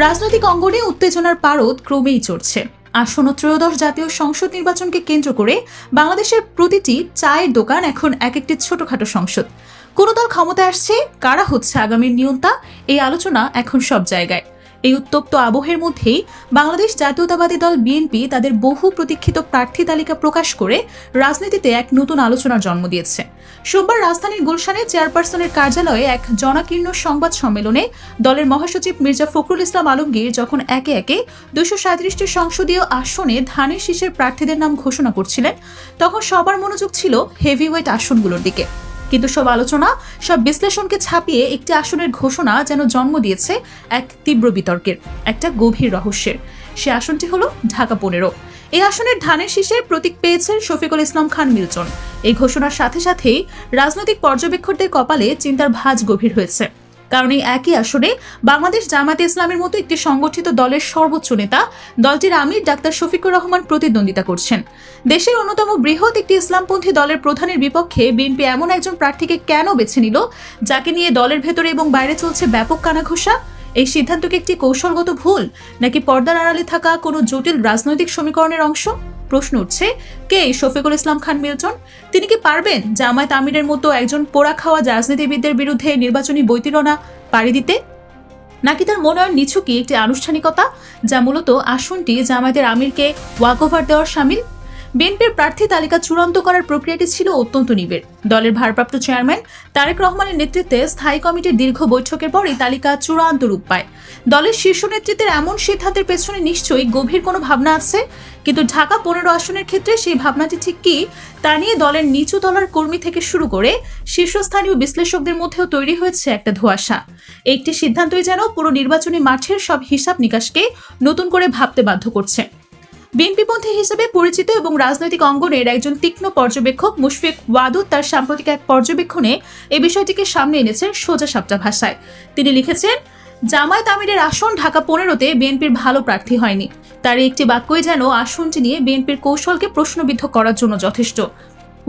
রাজনৈতিক অঙ্গনে উত্তেজনার পারদ ক্রমেই চড়ছে। আসন্ন ত্রয়োদশ জাতীয় সংসদ নির্বাচনকে কেন্দ্র করে বাংলাদেশের প্রতিটি চায়ের দোকান এখন এক একটি ছোটখাটো সংসদ। কোন দল ক্ষমতায় আসছে, কারা হচ্ছে আগামীর নিয়ন্তা, এই আলোচনা এখন সব জায়গায়। এই উত্তপ্ত আবহের মধ্যেই বাংলাদেশ জাতীয়তাবাদী দল বিএনপি তাদের বহু প্রতীক্ষিত প্রার্থী তালিকা প্রকাশ করে রাজনীতিতে এক নতুন আলোচনার জন্ম দিয়েছে। সোমবার রাজধানীর গুলশানে চেয়ারপারসনের কার্যালয়ে এক জনাকীর্ণ সংবাদ সম্মেলনে দলের মহাসচিব মির্জা ফখরুল ইসলাম আলমগীর যখন একে একে 237টি সংসদীয় আসনে ধানের শীষের প্রার্থীদের নাম ঘোষণা করছিলেন, তখন সবার মনোযোগ ছিল হেভিওয়েট আসনগুলোর দিকে। কিন্তু সব আলোচনা, সব বিশ্লেষণকে ছাপিয়ে একটি আসনের ঘোষণা যেন জন্ম দিয়েছে এক তীব্র বিতর্কের, একটা গভীর রহস্যের। সে আসনটি হলো ঢাকা 15। এই আসনের ধানের শীষে প্রতীক পেয়েছেন শফিকুল ইসলাম খান মিল্টন। এই ঘোষণার সাথে সাথেই রাজনৈতিক পর্যবেক্ষকদের কপালে চিন্তার ভাঁজ গভীর হয়েছে। কারণ এই একই আসনে বাংলাদেশ জামায়াতে ইসলামের মতো একটি সংগঠিত দলের সর্বোচ্চ নেতা, দলটির আমির ডাক্তার শফিকুর রহমান প্রতিদ্বন্দ্বিতা করছেন। দেশের অন্যতম বৃহৎ একটি ইসলামপন্থী দলের প্রধানের বিপক্ষে বিএনপি এমন একজন প্রার্থীকে কেন বেছে নিল, যাকে নিয়ে দলের ভেতরে এবং বাইরে চলছে ব্যাপক কানাঘুষা? এই সিদ্ধান্তকে একটি কৌশলগত ভুল, নাকি পর্দার আড়ালে থাকা কোনো জটিল রাজনৈতিক সমীকরণের অংশ? প্রশ্ন উঠছে, কে শফিকুল ইসলাম খান মিল্টন? তিনি কি পারবেন জামায়াত আমিরের মতো একজন পোড়া খাওয়া রাজনীতিবিদদের বিরুদ্ধে নির্বাচনী বৈতরণা পাড়ি দিতে? নাকি তার মনোনয়ন নিছকই একটি আনুষ্ঠানিকতা, যা মূলত আসনটি জামায়াতের আমিরকে ওয়াকওভার দেওয়ার শামিল? বিএনপির প্রার্থী তালিকা চূড়ান্ত করার প্রক্রিয়াটি ছিল অত্যন্ত নিবিড়। দলের ভারপ্রাপ্ত চেয়ারম্যান তারেক রহমানের নেতৃত্বে স্থায়ী কমিটির দীর্ঘ বৈঠকের পর এই তালিকা চূড়ান্ত রূপ পায়। দলের শীর্ষ নেতৃত্বের এমন সিদ্ধান্তের পেছনে নিশ্চয়ই গভীর কোনো ভাবনা আছে, কিন্তু ঢাকা 15 আসনের ক্ষেত্রে সেই ভাবনাটি ঠিক কি, তা নিয়ে দলের নিচু তলার কর্মী থেকে শুরু করে শীর্ষস্থানীয় বিশ্লেষকদের মধ্যেও তৈরি হয়েছে একটা ধোঁয়াশা। একটি সিদ্ধান্তই যেন পুরো নির্বাচনী মাঠের সব হিসাব নিকাশকে নতুন করে ভাবতে বাধ্য করছে। বিএনপিপন্থী হিসেবে পরিচিত এবং রাজনৈতিক অঙ্গনের একজন তীক্ষ্ণ পর্যবেক্ষক মুশফিক ওয়াদুদ তার সাম্প্রতিক এক পর্যবেক্ষণে এই বিষয়টিকে সামনে এনেছেন সোজা সাপটা ভাষায়। তিনি লিখেছেন, জামায়াত আমিরের আসন ঢাকা 15তে বিএনপির ভালো প্রার্থী হয়নি। তার একটি বাক্যই যেন আসনটি নিয়ে বিএনপির কৌশলকে প্রশ্নবিদ্ধ করার জন্য যথেষ্ট।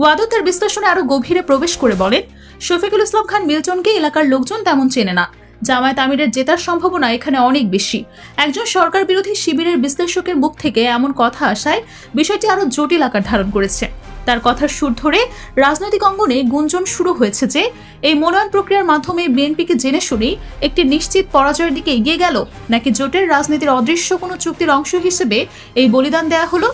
ওয়াদুদ তার বিশ্লেষণে আরো গভীরে প্রবেশ করে বলেন, শফিকুল ইসলাম খান মিল্টনকে এলাকার লোকজন তেমন চেনে না। জামায়াত আমিরের জেতার সম্ভাবনা এখানে অনেক বেশি। একজন সরকার বিরোধী শিবিরের বিশ্লেষকের মুখ থেকে এমন কথা আসায় বিষয়টি আরো জটিল আকার ধারণ করেছে। তার কথার সুর ধরে রাজনৈতিক অঙ্গনে গুঞ্জন শুরু হয়েছে যে এই মনোনয়ন প্রক্রিয়ার মাধ্যমে বিএনপিকে জেনে শুনেই একটি নিশ্চিত পরাজয়ের দিকে এগিয়ে গেল, নাকি জোটের রাজনীতির অদৃশ্য কোনো চুক্তির অংশ হিসেবে এই বলিদান দেয়া হলো।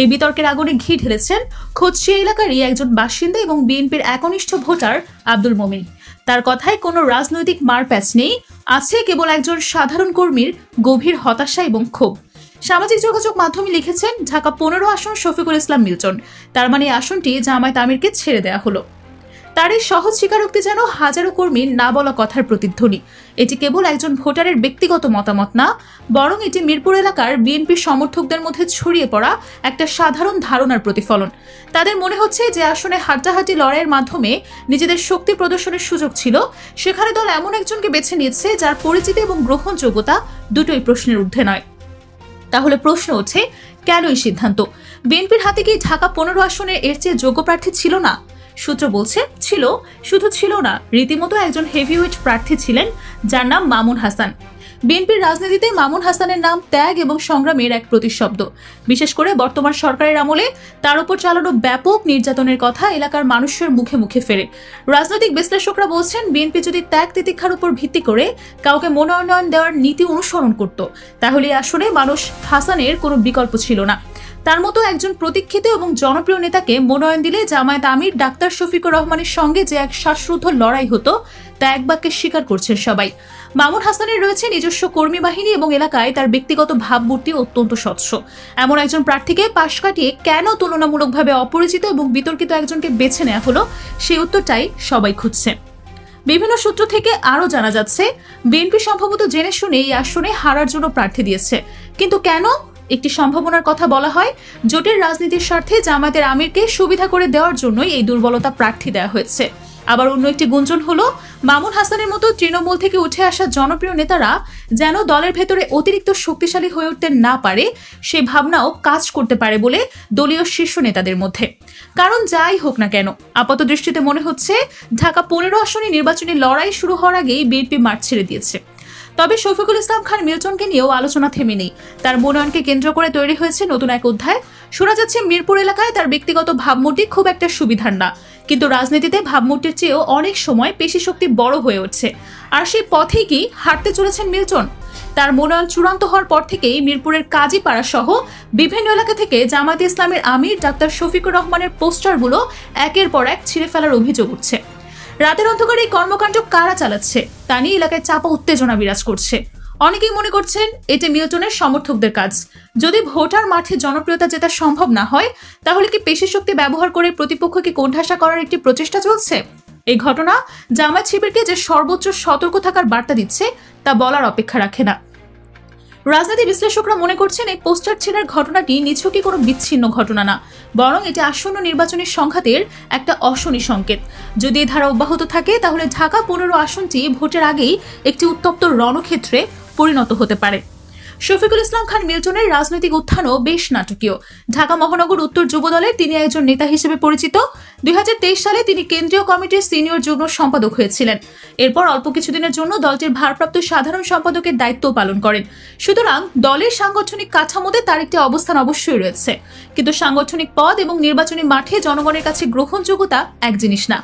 এই বিতর্কের আগুনে ঘি ঢেলেছেন খোদ সে এলাকারই একজন বাসিন্দা এবং বিএনপির একনিষ্ঠ ভোটার আব্দুল মোমিন। তার কথায় কোনো রাজনৈতিক মারপ্যাচ নেই, আছে কেবল একজন সাধারণ কর্মীর গভীর হতাশা এবং ক্ষোভ। সামাজিক যোগাযোগ মাধ্যমে লিখেছেন, ঢাকা 15 আসন শফিকুল ইসলাম মিল্টন, তার মানে আসনটি জামায়াত আমিরকে ছেড়ে দেওয়া হলো। তার এই সহজ স্বীকারোক্তি যেন হাজারো কর্মীর না বলা কথার প্রতিধ্বনি। এটি কেবল একজন ভোটারের ব্যক্তিগত মতামত না, বরং এটি মিরপুর এলাকার বিএনপির সমর্থকদের মধ্যে ছড়িয়ে পড়া একটা সাধারণ ধারণার প্রতিফলন। তাদের মনে হচ্ছে যে আসনে হাড্ডাহাড্ডি লড়াইয়ের মাধ্যমে নিজেদের শক্তি প্রদর্শনের সুযোগ ছিল, সেখানে দল এমন একজনকে বেছে নিয়েছে যার পরিচিতি এবং গ্রহণযোগ্যতা দুটোই প্রশ্নের ঊর্ধ্বে নয়। তাহলে প্রশ্ন ওঠে, কেন এই সিদ্ধান্ত? বিএনপির হাতে কি ঢাকা 15 আসনে এর চেয়ে যোগ্য প্রার্থী ছিল না? সূত্র বলছে ছিল, শুধু ছিল না, রীতিমতো একজন হেভিওয়েট প্রার্থী ছিলেন যার নাম মামুন হাসান। বিএনপির রাজনীতিতে মামুন হাসানের নাম ত্যাগ এবং সংগ্রামের এক প্রতিশব্দ। বিশেষ করে বর্তমান সরকারের আমলে তার উপর চালানো ব্যাপক নির্যাতনের কথা এলাকার মানুষের মুখে মুখে ফেরে। রাজনৈতিক বিশ্লেষকরা বলছেন, বিএনপি যদি ত্যাগ তিতিক্ষার উপর ভিত্তি করে কাউকে মনোনয়ন দেওয়ার নীতি অনুসরণ করত, তাহলে আসলে মানুষ হাসানের কোনো বিকল্প ছিল না। তার মতো একজন প্রতীক্ষিত এবং জনপ্রিয় নেতাকে মনোনয়ন দিলে জামায়াত আমির ডাক্তার শফিকুর রহমানের সঙ্গে যে এক শ্বাসরুদ্ধ লড়াই হতো, তা এক বাক্যে স্বীকার করছেন সবাই। মামুন হাসানের রয়েছে নিজস্ব কর্মী বাহিনী এবং এলাকায় তার ব্যক্তিগত ভাবমূর্তি অত্যন্ত স্বচ্ছ। এমন একজন প্রার্থীকে পাশ কাটিয়ে কেন তুলনামূলকভাবে অপরিচিত এবং বিতর্কিত একজনকে বেছে নেওয়া হলো, সেই উত্তরটাই সবাই খুঁজছে। বিভিন্ন সূত্র থেকে আরও জানা যাচ্ছে, বিএনপি সম্ভবত জেনে শুনে এই আসনে হারার জন্য প্রার্থী দিয়েছে। কিন্তু কেন? একটি সম্ভাবনার কথা বলা হয়, জোটের রাজনীতির স্বার্থে জামায়াতের আমিরকে সুবিধা করে দেওয়ার জন্যই এই দুর্বলতা প্রার্থী দেওয়া হয়েছে। আবার অন্য একটি গুঞ্জন হলো, মামুন হাসানের মতো তৃণমূল থেকে উঠে আসা জনপ্রিয় নেতারা যেন দলের ভেতরে অতিরিক্ত শক্তিশালী হয়ে উঠতে না পারে, সে ভাবনাও কাজ করতে পারে বলে দলীয় শীর্ষ নেতাদের মধ্যে। কারণ যাই হোক না কেন, আপাত দৃষ্টিতে মনে হচ্ছে ঢাকা 15 আসনে নির্বাচনী লড়াই শুরু হওয়ার আগেই বিএনপি মাঠ ছেড়ে দিয়েছে। তবে শফিকুল ইসলাম খান মিল্টনকে নিয়েও আলোচনা থেমে নেই। তার মনোনয়নকে কেন্দ্র করে তৈরি হয়েছে নতুন এক অধ্যায়। শোনা যাচ্ছে মিরপুর এলাকায় তার ব্যক্তিগত ভাবমূর্তি খুব একটা সুবিধার না, কিন্তু রাজনীতিতে ভাবমূর্তির চেয়েও অনেক সময় পেশিশক্তি বড় হয়ে উঠছে। আর সেই পথেই কি হাঁটতে চলেছেন মিল্টন? তার মনোনয়ন চূড়ান্ত হওয়ার পর থেকেই মিরপুরের কাজীপাড়া সহ বিভিন্ন এলাকা থেকে জামায়াতে ইসলামের আমির ডাক্তার শফিকুর রহমানের পোস্টারগুলো একের পর এক ছিঁড়ে ফেলার অভিযোগ উঠছে। রাতের অন্ধকারে এই কর্মকাণ্ড কারা চালাচ্ছে তা নিয়ে এলাকায় চাপা উত্তেজনা বিরাজ করছে। অনেকেই মনে করছেন এটি মিল্টনের সমর্থকদের কাজ। যদি ভোটার মাঠে জনপ্রিয়তা জেতা সম্ভব না হয়, তাহলে কি পেশিশক্তি ব্যবহার করে প্রতিপক্ষকে কোণঠাসা করার একটি প্রচেষ্টা চলছে? এই ঘটনা জামায়াত শিবিরকে যে সর্বোচ্চ সতর্ক থাকার বার্তা দিচ্ছে তা বলার অপেক্ষা রাখে না। রাজনীতি বিশ্লেষকরা মনে করছেন এই পোস্টার ছেঁড়ার ঘটনাটি নিছকই কোনো বিচ্ছিন্ন ঘটনা না, বরং এটি আসন্ন নির্বাচনী সংঘাতের একটা অশনি সংকেত। যদি এই ধারা অব্যাহত থাকে, তাহলে ঢাকা 15 আসনটি ভোটের আগেই একটি উত্তপ্ত রণক্ষেত্রে পরিণত হতে পারে। শফিকুল ইসলাম খান মিল্টনের রাজনৈতিক উত্থানও বেশ নাটকীয়। ঢাকা মহানগর উত্তর যুব দলের তিনি একজন নেতা হিসেবে পরিচিত। 2023 সালে তিনি কেন্দ্রীয় কমিটির সিনিয়র যুগ্ম সম্পাদক হয়েছিলেন। এরপর অল্প কিছুদিনের জন্য দলটির ভারপ্রাপ্ত সাধারণ সম্পাদকের দায়িত্ব পালন করেন। সুতরাং দলের সাংগঠনিক কাঠামোতে তার একটি অবস্থান অবশ্যই রয়েছে, কিন্তু সাংগঠনিক পদ এবং নির্বাচনী মাঠে জনগণের কাছে গ্রহণযোগ্যতা এক জিনিস না।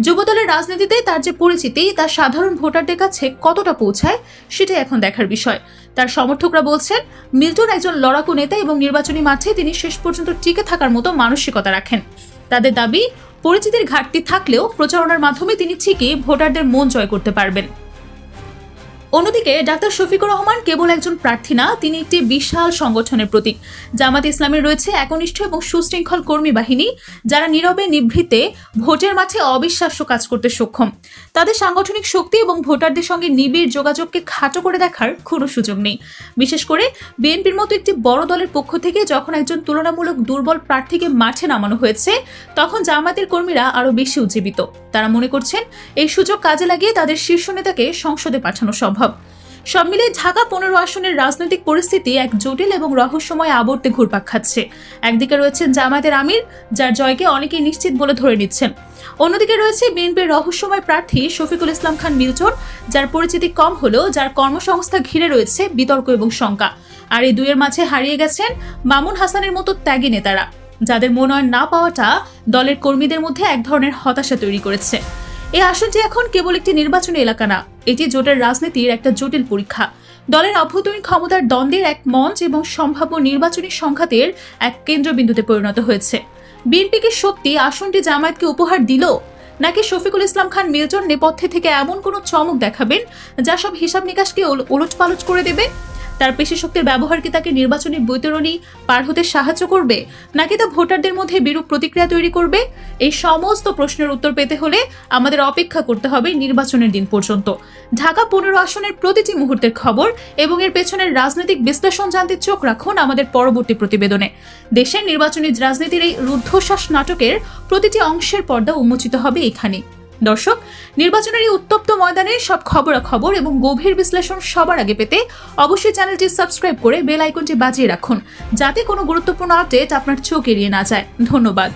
যুবদলের রাজনীতিতে তার যে পরিচিতি তা সাধারণ ভোটারদের কাছে কতটা পৌঁছায় সেটাই এখন দেখার বিষয়। তার সমর্থকরা বলছেন মিল্টন একজন লড়াকু নেতা এবং নির্বাচনী মাঠে তিনি শেষ পর্যন্ত টিকে থাকার মতো মানসিকতা রাখেন। তাদের দাবি, পরিচিতির ঘাটতি থাকলেও প্রচারণার মাধ্যমে তিনি ঠিকই ভোটারদের মন জয় করতে পারবেন। অন্যদিকে ডাক্তার শফিকুর রহমান কেবল একজন প্রার্থী না, তিনি একটি বিশাল সংগঠনের প্রতীক। জামায়াতে ইসলামের রয়েছে একনিষ্ঠ এবং সুশৃঙ্খল কর্মী বাহিনী, যারা নীরবে নিভৃতে ভোটের মাঠে অবিশ্বাস্য কাজ করতে সক্ষম। তাদের সাংগঠনিক শক্তি এবং ভোটারদের সঙ্গে নিবিড় যোগাযোগকে খাটো করে দেখার কোনো সুযোগ নেই। বিশেষ করে বিএনপির মতো একটি বড় দলের পক্ষ থেকে যখন একজন তুলনামূলক দুর্বল প্রার্থীকে মাঠে নামানো হয়েছে, তখন জামায়াতের কর্মীরা আরও বেশি উজ্জীবিত। তারা মনে করছেন এই সুযোগ কাজে লাগিয়ে তাদের শীর্ষ নেতাকে সংসদে পাঠানো সম্ভব। সব মিলিয়ে ঢাকা 15 আসনের রাজনৈতিক পরিস্থিতি এক জটিল এবং রহস্যময় আবর্তে ঘুরপাক খাচ্ছে। একদিকে রয়েছেন জামায়াতের আমির, যার জয়কে অনেকেই নিশ্চিত বলে ধরে নিচ্ছেন। অন্যদিকে রয়েছে বিএনপির রহস্যময় প্রার্থী শফিকুল ইসলাম খান মিল্টন, যার পরিচিতি কম হলেও যার কর্মসংস্থা ঘিরে রয়েছে বিতর্ক এবং শঙ্কা। আর এই দুইয়ের মাঝে হারিয়ে গেছেন মামুন হাসানের মতো ত্যাগী নেতারা, যাদের মনোনয়ন না পাওয়াটা দলের কর্মীদের মধ্যে এক ধরনের হতাশা তৈরি করেছে। এই আসনটি এখন কেবল একটি নির্বাচনী এলাকা না, এটি জোটের রাজনীতির একটা জটিল পরীক্ষা। দলের অভ্যন্তরীণ ক্ষমতার দ্বন্দ্বের এক মঞ্চ এবং সম্ভাব্য নির্বাচনী সংঘাতের এক কেন্দ্রবিন্দুতে পরিণত হয়েছে। বিএনপি কি সত্যি আসনটি জামায়াতকে উপহার দিল, নাকি শফিকুল ইসলাম খান মিল্টন নেপথ্যে থেকে এমন কোনো চমক দেখাবেন যা সব হিসাব নিকাশকে ওলটপালট করে দেবে? তার পেশিশক্তির ব্যবহার কি তাকে নির্বাচনী বৈতরণী পার হতে সাহায্য করবে, নাকি তা ভোটারদের মধ্যে বিরূপ প্রতিক্রিয়া তৈরি করবে? এই সমস্ত প্রশ্নের উত্তর পেতে হলে আমাদের অপেক্ষা করতে হবে নির্বাচনের দিন পর্যন্ত। ঢাকা 15 আসনের প্রতিটি মুহূর্তের খবর এবং এর পেছনের রাজনৈতিক বিশ্লেষণ জানতে চোখ রাখুন আমাদের পরবর্তী প্রতিবেদনে। দেশের নির্বাচনী রাজনীতির এই রুদ্ধশ্বাস নাটকের প্রতিটি অংশের পর্দা উন্মোচিত হবে এখানে। দর্শক, নির্বাচনের এই উত্তপ্ত ময়দানে সব খবরাখবর এবং গভীর বিশ্লেষণ সবার আগে পেতে অবশ্যই চ্যানেলটি সাবস্ক্রাইব করে বেল আইকনটি বাজিয়ে রাখুন, যাতে কোনো গুরুত্বপূর্ণ আপডেট আপনার চোখ এড়িয়ে না যায়। ধন্যবাদ।